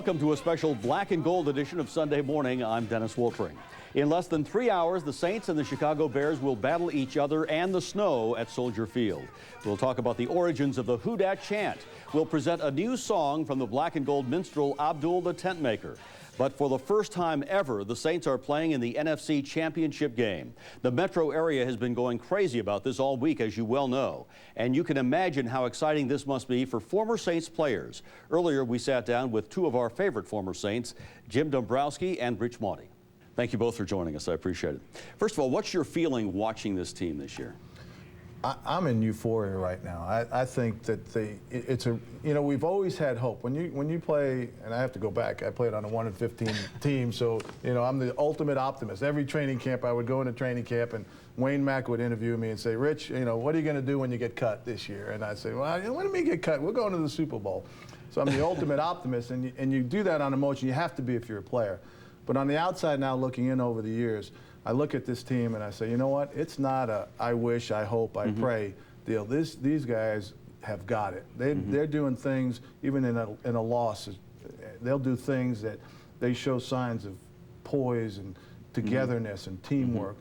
Welcome to a special black and gold edition of Sunday Morning. I'm Dennis Woltering. In less than 3 hours, the Saints and the Chicago Bears will battle each other and the snow at Soldier Field. We'll talk about the origins of the WHO DAT chant. We'll present a new song from the black and gold minstrel Abdul the Tentmaker. But for the first time ever, the Saints are playing in the NFC Championship game. The metro area has been going crazy about this all week, as you well know. And you can imagine how exciting this must be for former Saints players. Earlier, we sat down with two of our favorite former Saints, Jim Dombrowski and Rich Mauti. Thank you both for joining us. I appreciate it. First of all, what's your feeling watching this team this year? I'm in euphoria right now. I think that we've always had hope. When you play, and I have to go back, I played on a 1-15 team, so I'm the ultimate optimist. Every training camp, I would go into training camp, and Wayne Mack would interview me and say, Rich, what are you going to do when you get cut this year? And I'd say, well, what do you mean get cut? We're going to the Super Bowl. So I'm the ultimate optimist, and you do that on emotion. You have to be if you're a player. But on the outside now, looking in over the years, I look at this team and I say, you know what? It's not a I wish, I hope, I pray deal. These guys have got it. They're doing things, even in a loss, they'll do things that they show signs of poise and togetherness and teamwork.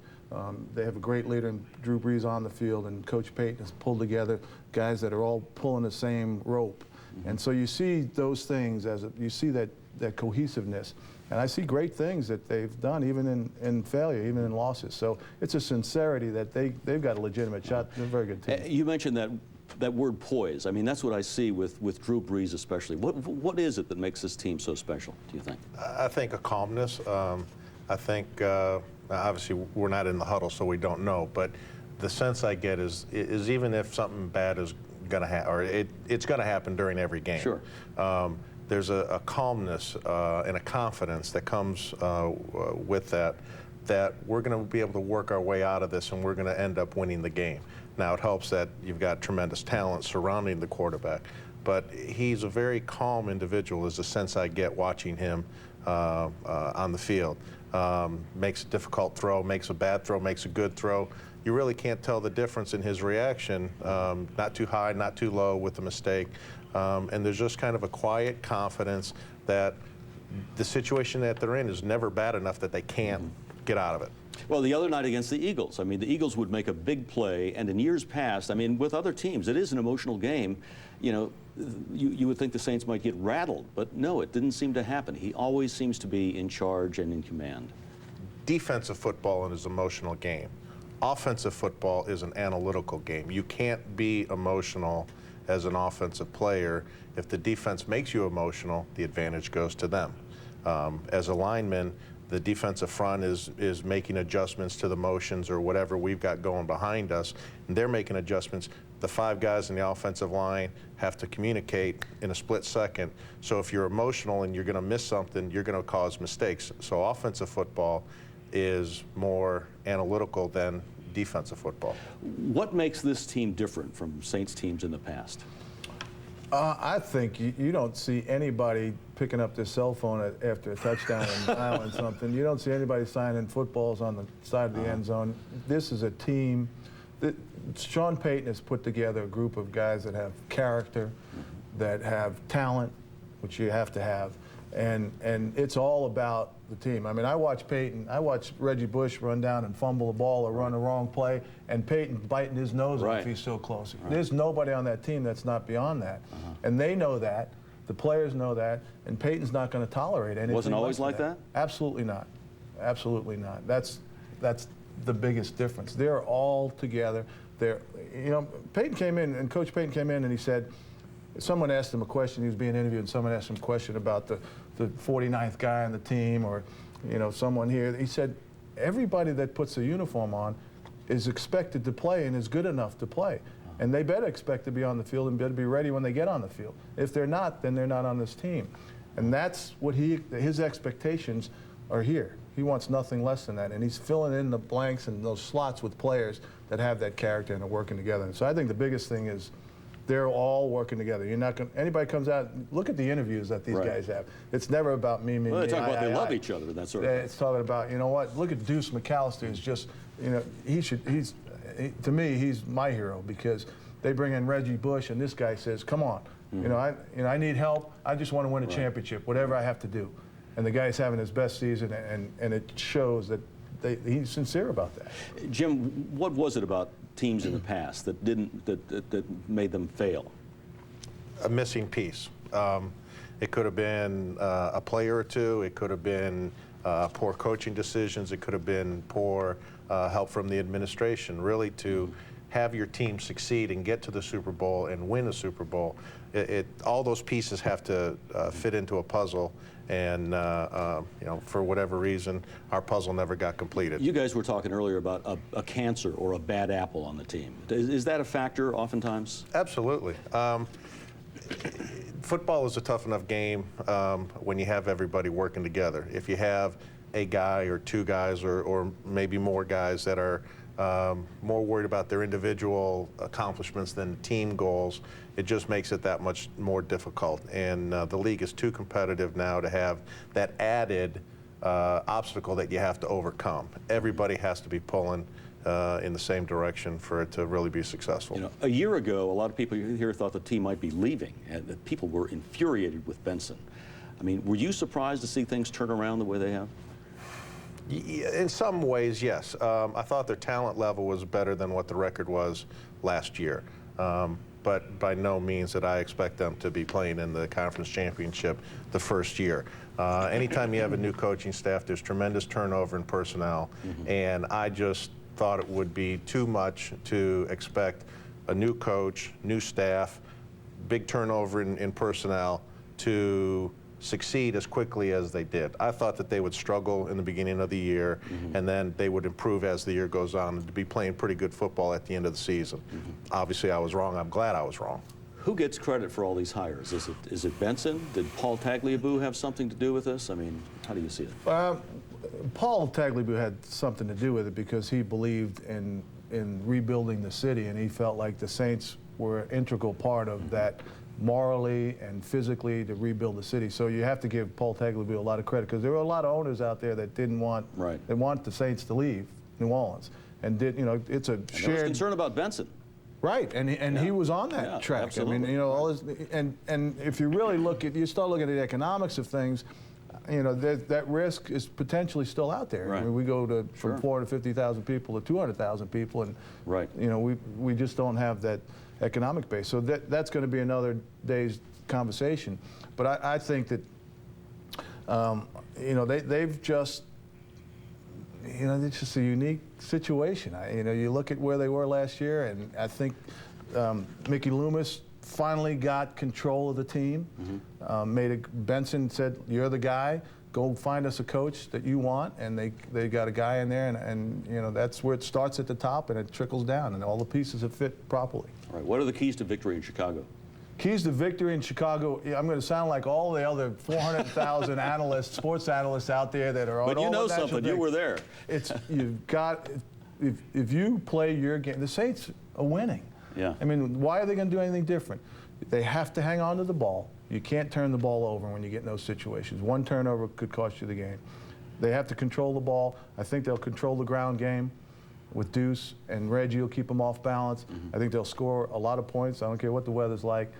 They have a great leader in Drew Brees on the field, and Coach Payton has pulled together guys that are all pulling the same rope. And so you see those things, you see that cohesiveness. And I see great things that they've done, even in failure, even in losses. So it's a sincerity that they've got a legitimate shot. They're a very good team. You mentioned that word poise. I mean, that's what I see with Drew Brees especially. What is it that makes this team so special, do you think? I think a calmness. I think, obviously, we're not in the huddle, so we don't know. But the sense I get is even if something bad is going to happen, or it's going to happen during every game. Sure. There's a calmness and a confidence that comes with that we're going to be able to work our way out of this, and we're going to end up winning the game. Now, it helps that you've got tremendous talent surrounding the quarterback, but he's a very calm individual is the sense I get watching him on the field. Makes a difficult throw, makes a bad throw, makes a good throw. You really can't tell the difference in his reaction, not too high, not too low with the mistake. And there's just kind of a quiet confidence that the situation that they're in is never bad enough that they can't get out of it. Well, the other night against the Eagles, I mean, the Eagles would make a big play, and in years past, I mean, with other teams, it is an emotional game. You would think the Saints might get rattled, but no, it didn't seem to happen. He always seems to be in charge and in command. Defensive football is an emotional game. Offensive football is an analytical game. You can't be emotional as an offensive player. If the defense makes you emotional, the advantage goes to them. As a lineman, the defensive front is making adjustments to the motions or whatever we've got going behind us, and they're making adjustments. The 5 guys in the offensive line have to communicate in a split second. So if you're emotional and you're going to miss something, you're going to cause mistakes. So offensive football is more analytical than defensive football. What makes this team different from Saints teams in the past? I think you don't see anybody picking up their cell phone after a touchdown and dialing something. You don't see anybody signing footballs on the side of the end zone. This is a team that Sean Payton has put together a group of guys that have character, that have talent, which you have to have, and it's all about the team. I mean, I watched Reggie Bush run down and fumble the ball or run the wrong play, and Payton biting his nose off. He's so close. There's nobody on that team that's not beyond that, and they know that. The players know that, and Payton's not going to tolerate anything. Wasn't always like that? Absolutely not. Absolutely not. That's the biggest difference. They're all together. Payton came in, and Coach Payton came in, and he said, someone asked him a question. He was being interviewed, and someone asked him a question about the 49th guy on the team, or someone here. He said, everybody that puts a uniform on is expected to play and is good enough to play. And they better expect to be on the field and better be ready when they get on the field. If they're not, then they're not on this team. And that's what his expectations are here. He wants nothing less than that. And he's filling in the blanks and those slots with players that have that character and are working together. And so I think the biggest thing is they're all working together. You're not going. Anybody comes out. Look at the interviews that these guys have. It's never about me. Well, they talk about they love each other and that sort of thing. It's talking about what. Look at Deuce McAllister. Is just to me he's my hero because they bring in Reggie Bush and this guy says, come on, Mm-hmm. I need help. I just want to win a championship, whatever I have to do. And the guy's having his best season, and it shows that he's sincere about that. Jim, what was it about teams in the past that that made them fail? A missing piece. It could have been a player or two. It could have been poor coaching decisions. It could have been poor help from the administration. Really, to have your team succeed and get to the Super Bowl and win a Super Bowl, all those pieces have to fit into a puzzle. And for whatever reason, our puzzle never got completed. You guys were talking earlier about a cancer or a bad apple on the team. Is that a factor oftentimes? Absolutely. Football is a tough enough game when you have everybody working together. If you have a guy or two guys or maybe more guys that are more worried about their individual accomplishments than team goals, it just makes it that much more difficult. And the league is too competitive now to have that added obstacle that you have to overcome. Everybody has to be pulling in the same direction for it to really be successful. A year ago, a lot of people here thought the team might be leaving, and that people were infuriated with Benson. I mean, were you surprised to see things turn around the way they have? In some ways, yes. I thought their talent level was better than what the record was last year. But by no means did I expect them to be playing in the conference championship the first year. Anytime you have a new coaching staff, there's tremendous turnover in personnel, and I just thought it would be too much to expect a new coach, new staff, big turnover in personnel to succeed as quickly as they did. I thought that they would struggle in the beginning of the year, and then they would improve as the year goes on and to be playing pretty good football at the end of the season. Obviously, I was wrong. I'm glad I was wrong. Who gets credit for all these hires? Is it Benson? Did Paul Tagliabue have something to do with this? I mean, how do you see it? Paul Tagliabue had something to do with it because he believed in rebuilding the city, and he felt like the Saints were an integral part of that morally and physically to rebuild the city. So you have to give Paul Tagliabue a lot of credit because there were a lot of owners out there that didn't want they want the Saints to leave New Orleans, and it's a shared. There was concern about Benson. Right, and he was on that track. Absolutely. I mean, all this, and if you really you start looking at the economics of things, that risk is potentially still out there. Right. I mean, we go from 450,000 people to 200,000 people, and we just don't have that economic base. So that's going to be another day's conversation. But I think that they've just. It's just a unique situation. You look at where they were last year, and I think Mickey Loomis finally got control of the team. Benson said, "You're the guy. Go find us a coach that you want," and they got a guy in there, and that's where it starts at the top and it trickles down, and all the pieces have fit properly. All right. What are the keys to victory in Chicago? Keys to victory in Chicago. I'm going to sound like all the other 400,000 analysts, sports analysts out there that are on. But you know something. You were there. You've got if you play your game. The Saints are winning. Yeah. I mean, why are they going to do anything different? They have to hang on to the ball. You can't turn the ball over when you get in those situations. One turnover could cost you the game. They have to control the ball. I think they'll control the ground game with Deuce, and Reggie will keep them off balance. I think they'll score a lot of points. I don't care what the weather's like.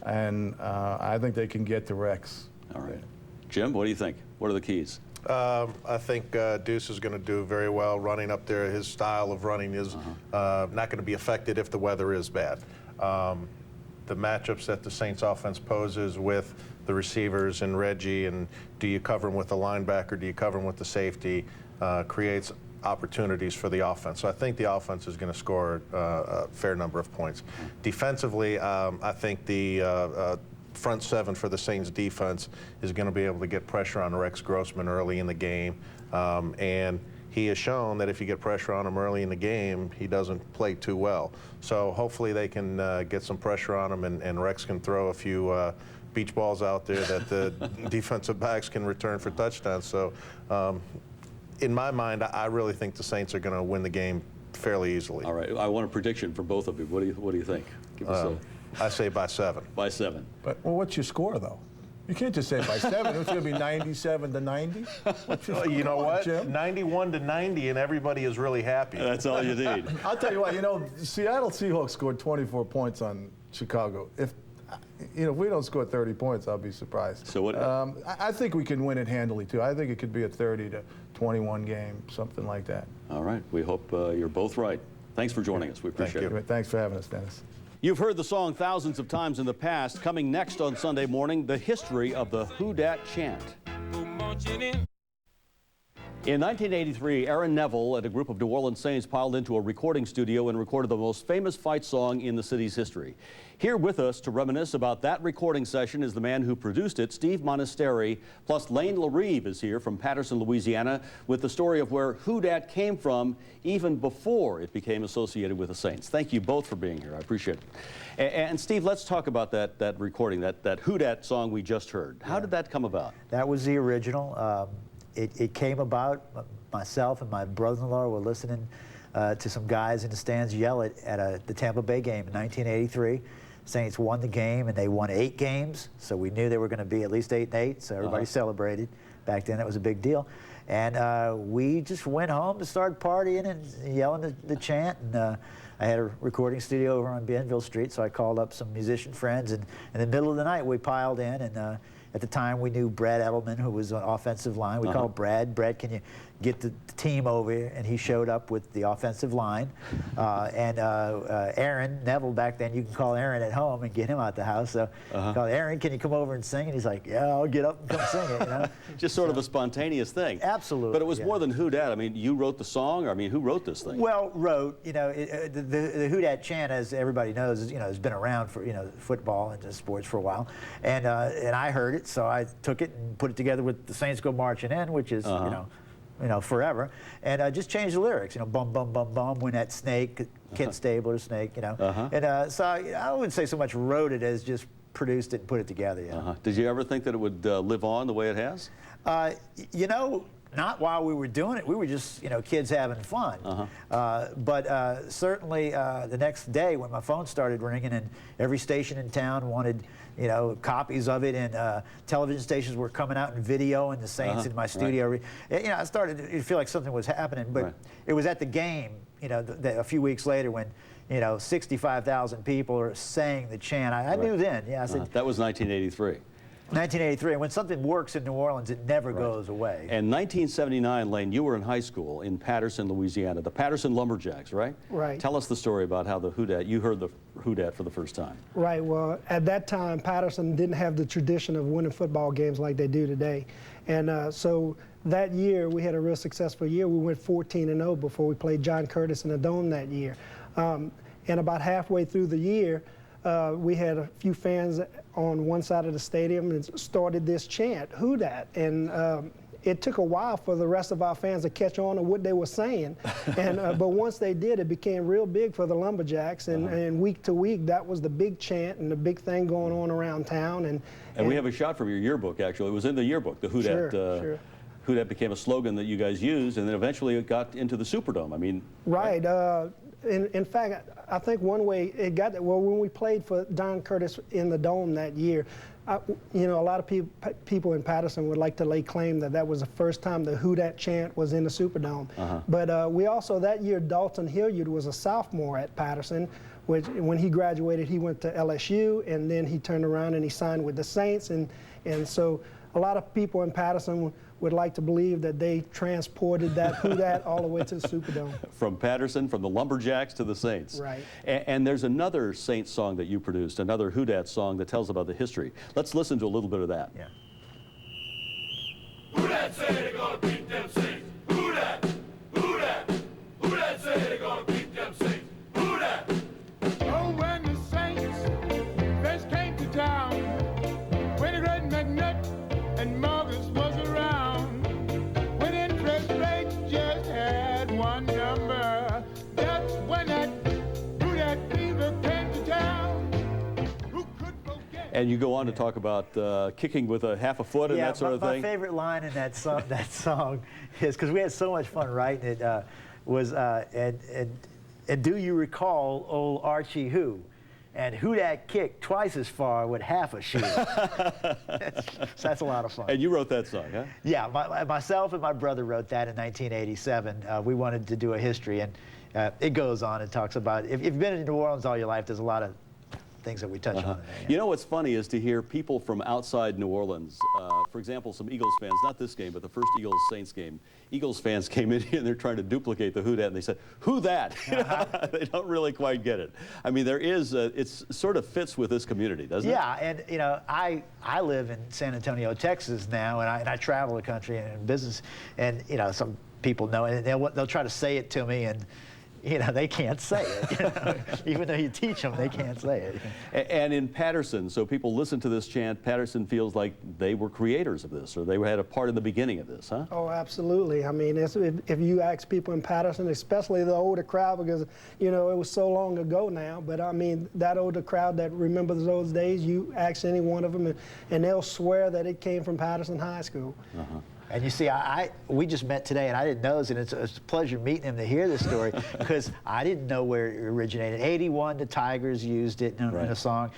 And I think they can get to Rex. All right. Jim, what do you think? What are the keys? I think Deuce is going to do very well running up there. His style of running is not going to be affected if the weather is bad. The matchups that the Saints offense poses with the receivers and Reggie, and do you cover him with the linebacker, do you cover him with the safety, creates opportunities for the offense. So I think the offense is going to score a fair number of points. Defensively, I think the front seven for the Saints defense is going to be able to get pressure on Rex Grossman early in the game. And he has shown that if you get pressure on him early in the game, he doesn't play too well. So hopefully they can get some pressure on him, and Rex can throw a few beach balls out there that the defensive backs can return for touchdowns. So in my mind, I really think the Saints are going to win the game fairly easily. All right. I want a prediction from both of you. What do you think? Give us I say by 7. By 7. But what's your score, though? You can't just say by 7. It's going to be 97 to 90. You know what? Jim? 91 to 90, and everybody is really happy. That's all you need. I'll tell you what. Seattle Seahawks scored 24 points on Chicago. If you know, if we don't score 30 points, I'll be surprised. So what? I think we can win it handily too. I think it could be a 30-21 game, something like that. All right. We hope you're both right. Thanks for joining us. We appreciate it. Thanks for having us, Dennis. You've heard the song thousands of times in the past. Coming next on Sunday morning, the history of the WHO DAT chant. In 1983, Aaron Neville and a group of New Orleans Saints piled into a recording studio and recorded the most famous fight song in the city's history. Here with us to reminisce about that recording session is the man who produced it, Steve Monistere, plus Lane LaRive is here from Patterson, Louisiana, with the story of where WHO DAT came from even before it became associated with the Saints. Thank you both for being here. I appreciate it. And Steve, let's talk about that recording, that WHO DAT song we just heard. How did that come about? That was the original. It came about, myself and my brother-in-law were listening to some guys in the stands yell at the Tampa Bay game in 1983. Saints won the game, and they won 8 games, so we knew they were going to be at least 8-8, so everybody celebrated. Back then, it was a big deal. And we just went home to start partying and yelling the chant. And I had a recording studio over on Bienville Street, so I called up some musician friends, and in the middle of the night, we piled in, and at the time, we knew Brad Edelman, who was on offensive line. We called Brad. Brad, can you get the team over here? And he showed up with the offensive line. And Aaron Neville, back then, you can call Aaron at home and get him out the house. So I called Aaron, can you come over and sing? And he's like, yeah, I'll get up and come sing it. You know? Just sort of a spontaneous thing. Absolutely. But it was more than WHO DAT. I mean, you wrote the song? I mean, who wrote this thing? Well, you know, the WHO DAT chant, as everybody knows, you know, has been around for, you know, football and sports for a while. And I heard it, so I took it and put it together with The Saints Go Marching In, which is, you know, forever. And I just changed the lyrics, you know, bum, bum, bum, bum, when that snake, Kent Stabler snake, you know. And so I wouldn't say so much wrote it as just produced it and put it together. You know? Did you ever think that it would live on the way it has? You know, not while we were doing it. We were just, you know, kids having fun. But certainly the next day when my phone started ringing and every station in town wanted, you know, copies of it, and television stations were coming out in video and the Saints in my studio. You know, I started to feel like something was happening, but it was at the game, you know, a few weeks later when, you know, 65,000 people are saying the chant. I knew then. Yeah, I said, that was 1983. 1983, and when something works in New Orleans, it never goes away. And 1979, Lane, you were in high school in Patterson, Louisiana, the Patterson Lumberjacks, right? Right. Tell us the story about how the WHO DAT, you heard the WHO DAT for the first time. Right, well, at that time, Patterson didn't have the tradition of winning football games like they do today. And so that year, we had a real successful year. We went 14-0 before we played John Curtis in the Dome that year. And about halfway through the year, we had a few fans on one side of the stadium and started this chant, WHO DAT. And it took a while for the rest of our fans to catch on to what they were saying. And but once they did, it became real big for the Lumberjacks. And week to week, that was the big chant and the big thing going on around town. And we have a shot from your yearbook, actually. It was in the yearbook, the WHO DAT. Sure. WHO DAT became a slogan that you guys used, and then eventually it got into the Superdome. I mean, right. In fact, I think one way it got there, well, when we played for Don Curtis in the Dome that year, you know, a lot of people in Patterson would like to lay claim that that was the first time the WHO DAT chant was in the Superdome. But we also, that year, Dalton Hilliard was a sophomore at Patterson, which when he graduated, he went to LSU, and then he turned around and he signed with the Saints. And so a lot of people in Patterson would like to believe that they transported that WHO DAT all the way to the Superdome. From Patterson, from the Lumberjacks to the Saints. Right. And there's another Saints song that you produced, another WHO DAT song that tells about the history. Let's listen to a little bit of that. Yeah. WHO DAT say they're gonna beat them Saints. WHO DAT, WHO DAT, WHO DAT say they're gonna beat them Saints. WHO DAT. Oh, when the Saints first came to town, when the great McNutt and Morris was around, when interest rates just had one number, that's when that WHO DAT fever came to town. Who could forget? And you go on to talk about kicking with a half a foot and that sort of thing. My favorite line in that song is, because we had so much fun writing it, was, and do you recall old Archie Who? And WHO DAT kicked twice as far with half a shoe. That's a lot of fun. And you wrote that song, huh? Yeah, myself and my brother wrote that in 1987. We wanted to do a history, and it goes on and talks about, if you've been in New Orleans all your life, there's a lot of things that we touch on today. You know what's funny is to hear people from outside New Orleans, for example, some Eagles fans, not this game, but the first Eagles-Saints game, Eagles fans came in here and they're trying to duplicate the Who Dat, and they said, "Who that?" They don't really quite get it. I mean, there is, it sort of fits with this community, doesn't it? Yeah, and you know, I live in San Antonio, Texas now, and I travel the country in business, and you know, some people know it, and they'll try to say it to me, and you know, they can't say it. You know? Even though you teach them, they can't say it. And in Patterson, so people listen to this chant, Patterson feels like they were creators of this, or they had a part in the beginning of this, huh? Oh, absolutely. I mean, if you ask people in Patterson, especially the older crowd, because, you know, it was so long ago now, but I mean, that older crowd that remembers those days, you ask any one of them, and they'll swear that it came from Patterson High School. And you see, we just met today, and I didn't know this, and it's a pleasure meeting him to hear this story, because I didn't know where it originated. 81, the Tigers used it in a song.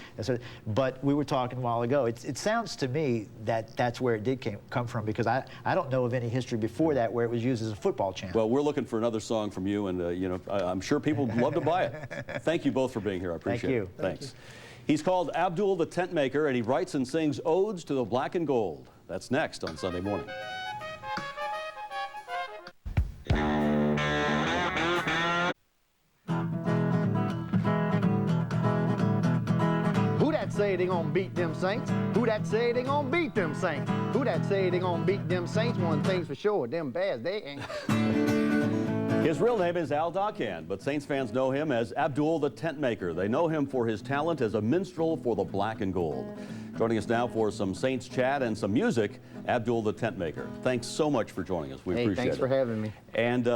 But we were talking a while ago. It sounds to me that that's where it did come from, because I don't know of any history before that where it was used as a football chant. Well, we're looking for another song from you, and you know, I'm sure people would love to buy it. Thank you both for being here. I appreciate it. Thanks. He's called Abdul the Tentmaker, and he writes and sings odes to the black and gold. That's next on Sunday Morning. Who that say they gonna beat them Saints? Who that say they gonna beat them Saints? Who that say they gonna beat them Saints? One thing's for sure, them Bears, they ain't. His real name is Al Dakan, but Saints fans know him as Abdul the Tentmaker. They know him for his talent as a minstrel for the black and gold. Joining us now for some Saints chat and some music, Abdul the Tentmaker. Thanks so much for joining us. We appreciate it. Thanks for having me. And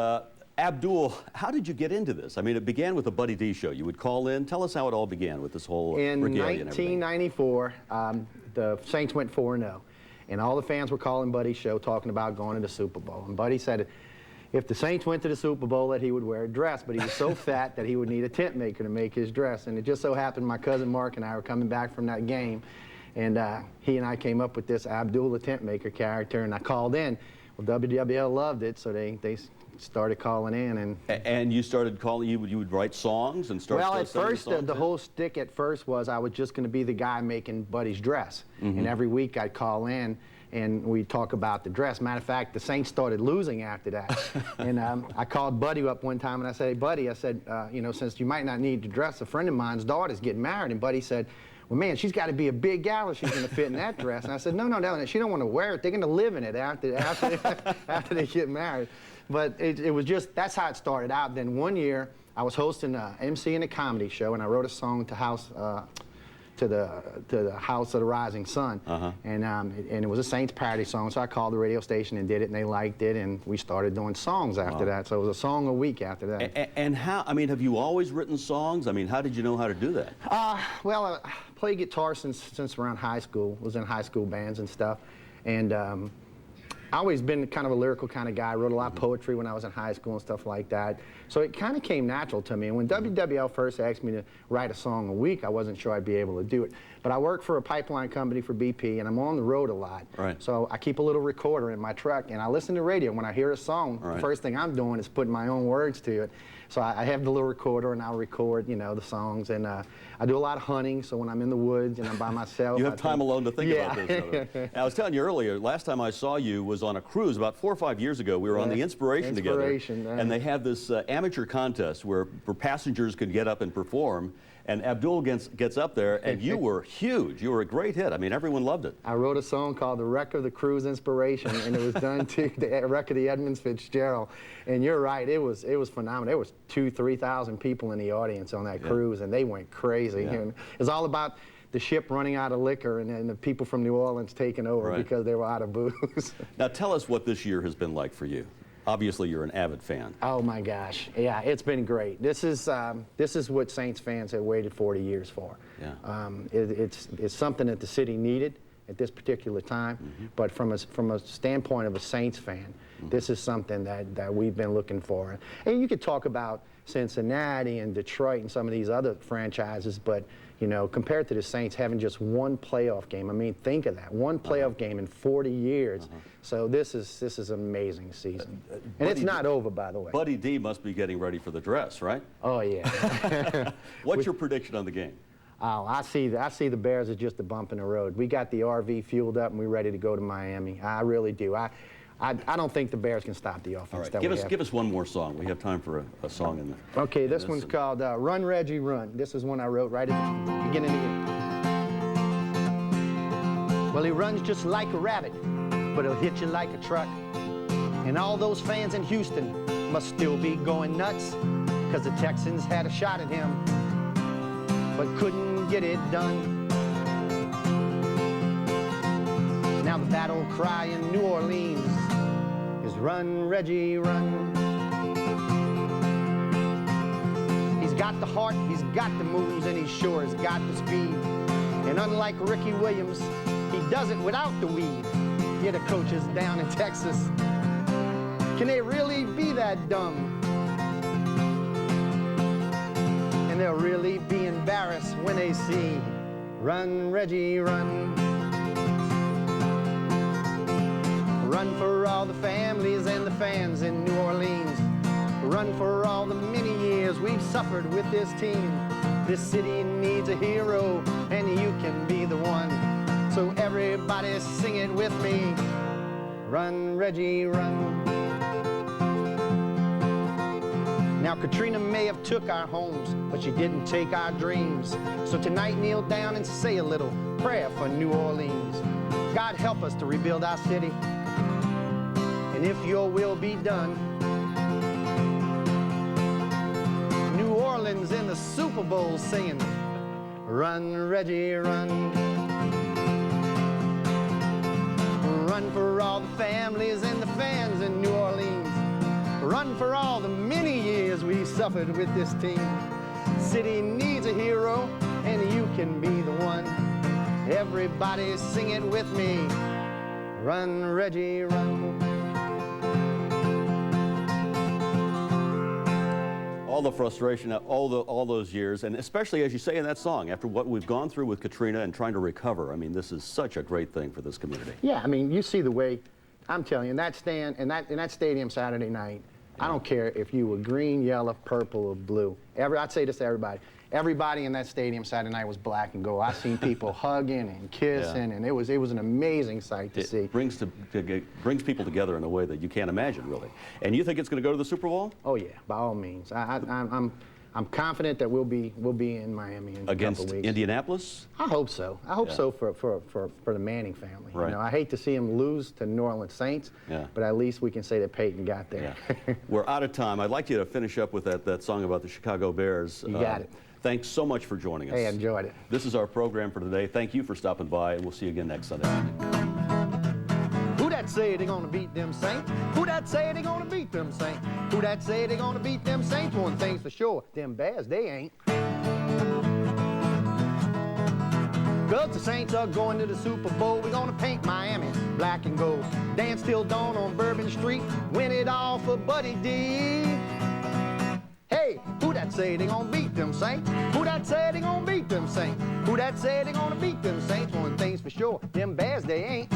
Abdul, how did you get into this? I mean, it began with a Buddy D show. You would call in. Tell us how it all began with this whole In regalia and everything. 1994, the Saints went 4-0, and all the fans were calling Buddy's show talking about going to the Super Bowl. And Buddy said if the Saints went to the Super Bowl that he would wear a dress, but he was so fat that he would need a tent maker to make his dress. And it just so happened my cousin Mark and I were coming back from that game, and he and I came up with this Abdul the Tentmaker character, and I called in. Well, WWL loved it, so they started calling in. And you started calling, you would write songs and start. Well, at first, the whole stick at first was I was just going to be the guy making Buddy's dress. And every week I'd call in and we'd talk about the dress. Matter of fact, the Saints started losing after that. And I called Buddy up one time and I said, "Hey, Buddy," I said, you know, since you might not need to dress, a friend of mine's daughter's getting married. And Buddy said, "Well, man, she's got to be a big gal if she's going to fit in that dress." And I said, no, she don't want to wear it. They're going to live in it after they get married. But it was just, that's how it started out. Then one year, I was hosting MC in a comedy show, and I wrote a song to the House of the Rising Sun. And it was a Saints parody song, so I called the radio station and did it, and they liked it, and we started doing songs after that. So it was a song a week after that. And how, I mean, have you always written songs? I mean, how did you know how to do that? Well, I played guitar since around high school. Was in high school bands and stuff. And I've always been kind of a lyrical kind of guy. I wrote a lot of poetry when I was in high school and stuff like that. So it kind of came natural to me. And when WWL first asked me to write a song a week, I wasn't sure I'd be able to do it. But I work for a pipeline company for BP, and I'm on the road a lot. So I keep a little recorder in my truck, and I listen to radio. When I hear a song, the first thing I'm doing is putting my own words to it. So I have the little recorder, and I'll record, you know, the songs. And I do a lot of hunting, so when I'm in the woods and I'm by myself. You have time alone to think about this. I was telling you earlier, last time I saw you was on a cruise about 4 or 5 years ago. We were on the Inspiration together. And they had this amateur contest where passengers could get up and perform. And Abdul gets up there, and you were huge. You were a great hit. I mean, everyone loved it. I wrote a song called The Wreck of the Cruise Inspiration, and it was done to the wreck of the Edmonds Fitzgerald. And you're right, it was phenomenal. There was 2,000 to 3,000 people in the audience on that cruise, and they went crazy. And it was all about the ship running out of liquor and the people from New Orleans taking over because they were out of booze. Now, tell us what this year has been like for you. Obviously, you're an avid fan. Oh my gosh, yeah, it's been great. This is what Saints fans have waited 40 years for. It's something that the city needed at this particular time, but from a standpoint of a Saints fan, this is something that we've been looking for. And you could talk about Cincinnati and Detroit and some of these other franchises, but you know, compared to the Saints having just one playoff game, I mean, think of that, one playoff game in 40 years. So this is an amazing season. And it's not over, by the way. Buddy D must be getting ready for the dress, right? Oh, yeah. What's your prediction on the game? Oh, I see the Bears as just a bump in the road. We got the RV fueled up and we're ready to go to Miami. I really do. I don't think the Bears can stop the offense. All right, that give us one more song. We have time for a song in the. Okay, this one's called "Run Reggie Run." This is one I wrote right at the beginning of the year. Well, he runs just like a rabbit, but he'll hit you like a truck. And all those fans in Houston must still be going nuts, 'cause the Texans had a shot at him, but couldn't get it done. Now the battle cry in New Orleans is "Run, Reggie, run." He's got the heart, he's got the moves, and he sure has got the speed. And unlike Ricky Williams, he does it without the weed. Yeah, the coaches down in Texas, can they really be that dumb? And they'll really be embarrassed when they see "Run, Reggie, run." Run for all the families and the fans in New Orleans. Run for all the many years we've suffered with this team. This city needs a hero, and you can be the one. So everybody sing it with me. Run, Reggie, run. Now Katrina may have took our homes, but she didn't take our dreams. So tonight kneel down and say a little prayer for New Orleans. God help us to rebuild our city, and if your will be done, New Orleans in the Super Bowl singing "Run, Reggie, run." Run for all the families and the fans in New Orleans. Run for all the many years we suffered with this team. City needs a hero, and you can be the one. Everybody sing it with me. Run, Reggie, run. All the frustration, all those years, and especially as you say in that song, after what we've gone through with Katrina and trying to recover. I mean, this is such a great thing for this community. Yeah, I mean, you see the way, I'm telling you, in that stand, in that stadium Saturday night, I don't care if you were green, yellow, purple, or blue. I'd say this to everybody. Everybody in that stadium Saturday night was black and gold. I've seen people hugging and kissing, and it was an amazing sight to see. It brings people together in a way that you can't imagine, really. And you think it's going to go to the Super Bowl? Oh yeah, by all means. I'm confident that we'll be in Miami in a couple weeks. Against Indianapolis? I hope so. I hope so for the Manning family. Right. You know, I hate to see them lose to New Orleans Saints, but at least we can say that Peyton got there. Yeah. We're out of time. I'd like you to finish up with that song about the Chicago Bears. You got it. Thanks so much for joining us. Hey, I enjoyed it. This is our program for today. Thank you for stopping by, and we'll see you again next Sunday. Who that say they gonna beat them Saints? Who that say they gonna beat them Saints? Who that say they gonna beat them Saints? One thing's for sure, them Bears, they ain't. 'Cause the Saints are going to the Super Bowl. We're gonna paint Miami black and gold. Dance till dawn on Bourbon Street. Win it all for Buddy D. Hey, who that say they gonna beat them Saints? Who that say they gonna beat them Saints? Who that say they gonna beat them Saints? One thing's for sure, them Bears, they ain't.